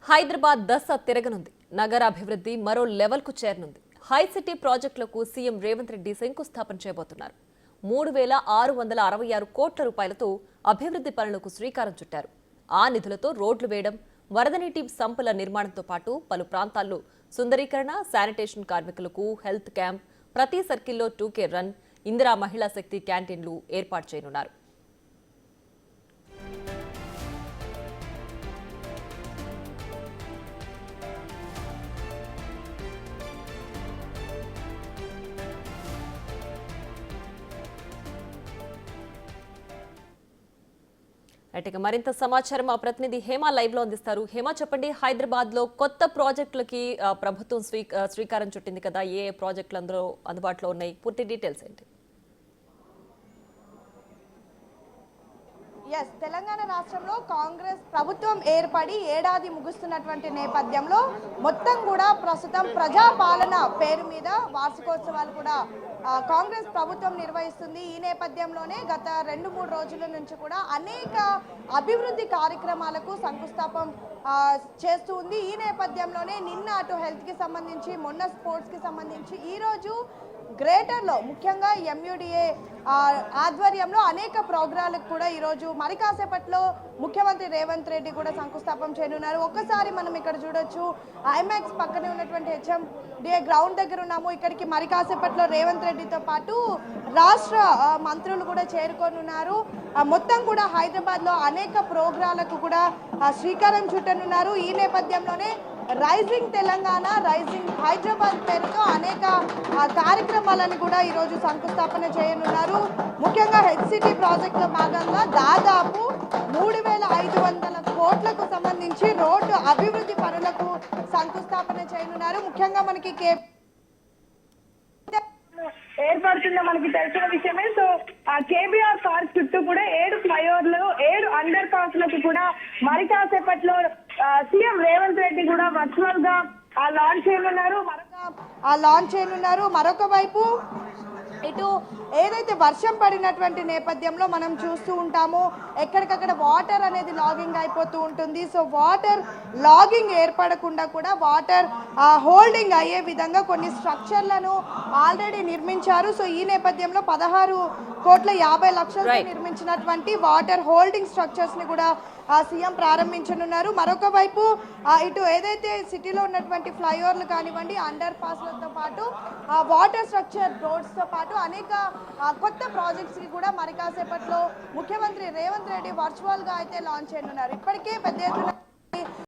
హైదరాబాద్ దశ తిరగనుంది. నగర అభివృద్ధి మరో లెవెల్కు చేరనుంది. హై సిటీ ప్రాజెక్టులకు సీఎం రేవంత్ రెడ్డి శంకుస్థాపన చేయబోతున్నారు. 3666 కోట్ల రూపాయలతో అభివృద్ధి పనులకు శ్రీకారం చుట్టారు. ఆ నిధులతో రోడ్లు వేయడం, వరద నీటి సంపుల నిర్మాణంతో పాటు పలు ప్రాంతాల్లో సుందరీకరణ, శానిటేషన్ కార్మికులకు హెల్త్ క్యాంప్, ప్రతి సర్కిల్లో 2K రన్, ఇందిరా మహిళా శక్తి క్యాంటీన్లు ఏర్పాటు చేయనున్నారు. ఇక మరింత సమాచారం మా ప్రతినిధి హేమ లైవ్ లో అందిస్తారు. హేమ, చెప్పండి, హైదరాబాద్ లో కొత్త ప్రాజెక్టులకి ప్రభుత్వం శ్రీకారం చుట్టింది కదా, ఏ ప్రాజెక్టులు అందుబాటులో ఉన్నాయి, పూర్తి డీటెయిల్స్ ఏంటి? తెలంగాణ రాష్ట్రంలో కాంగ్రెస్ ప్రభుత్వం ఏర్పడి ఏడాది ముగుస్తున్నటువంటి నేపథ్యంలో మొత్తం కూడా ప్రస్తుతం ప్రజాపాలన పేరు మీద వార్షికోత్సవాలు కూడా కాంగ్రెస్ ప్రభుత్వం నిర్వహిస్తుంది. ఈ నేపథ్యంలోనే గత 2-3 రోజుల నుంచి కూడా అనేక అభివృద్ధి కార్యక్రమాలకు శంకుస్థాపన చేస్తూ ఉంది. ఈ నేపథ్యంలోనే నిన్న అటు హెల్త్కి సంబంధించి, మొన్న స్పోర్ట్స్కి సంబంధించి, ఈరోజు గ్రేటర్లో ముఖ్యంగా MUDA ఆధ్వర్యంలో అనేక ప్రోగ్రాలకు కూడా ఈరోజు మరి కాసేపట్లో ముఖ్యమంత్రి రేవంత్ రెడ్డి కూడా శంకుస్థాపన చేయనున్నారు. ఒక్కసారి మనం ఇక్కడ చూడొచ్చు, ఐమాక్స్ పక్కనే ఉన్నటువంటి HMDA గ్రౌండ్ దగ్గర ఉన్నాము. ఇక్కడికి మరి కాసేపట్లో రేవంత్ రెడ్డితో పాటు రాష్ట్ర మంత్రులు కూడా చేరుకోనున్నారు. మొత్తం కూడా హైదరాబాద్లో అనేక ప్రోగ్రాలకు కూడా శ్రీకారం చుట్టనున్నారు. ఈ నేపథ్యంలోనే రైజింగ్ తెలంగాణ, రైజింగ్ హైదరాబాద్ పేరుతో అనేక కార్యక్రమాలను కూడా ఈరోజు శంకుస్థాపన చేయనున్నారు. ముఖ్యంగా HCT ప్రాజెక్టులో భాగంగా దాదాపు 3500 కోట్లకు సంబంధించి రోడ్డు అభివృద్ధి పనులకు శంకుస్థాపన చేయనున్నారు. ముఖ్యంగా మనకి ఏర్పడుతుందో మనకి తెలిసిన విషయమే. సో KBR పార్క్ చుట్టూ కూడా 7 ఫ్లైఓవర్లు, 7 అండర్ పాస్ లకు కూడా మరి కాసేపట్లో సీఎం రేవంత్ రెడ్డి కూడా వర్చువల్ గా లాంచ్ చేయనున్నారు. మరొక వైపు ఇటు ఏదైతే వర్షం పడినటువంటి నేపథ్యంలో మనం చూస్తూ ఉంటామో ఎక్కడికక్కడ వాటర్ అనేది లాగింగ్ అయిపోతూ ఉంటుంది. సో వాటర్ లాగింగ్ ఏర్పడకుండా కూడా వాటర్ హోల్డింగ్ అయ్యే విధంగా కొన్ని స్ట్రక్చర్లను ఆల్రెడీ నిర్మించారు. సో ఈ నేపథ్యంలో 16,50,00,000 నిర్మించినటువంటి వాటర్ హోల్డింగ్ స్ట్రక్చర్స్ ని కూడా సీఎం ప్రారంభించనున్నారు. మరొక వైపు ఇటు ఏదైతే సిటీలో ఉన్నటువంటి ఫ్లైఓవర్లు కానివ్వండి, అండర్ పాస్లతో పాటు వాటర్ స్ట్రక్చర్ రోడ్స్ తో పాటు అనేక కొత్త ప్రాజెక్ట్స్ కి కూడా మరి కాసేపట్లో ముఖ్యమంత్రి రేవంత్ రెడ్డి వర్చువల్ గా అయితే లాంచ్ చేయనున్నారు. ఇప్పటికే పెద్ద ఎత్తున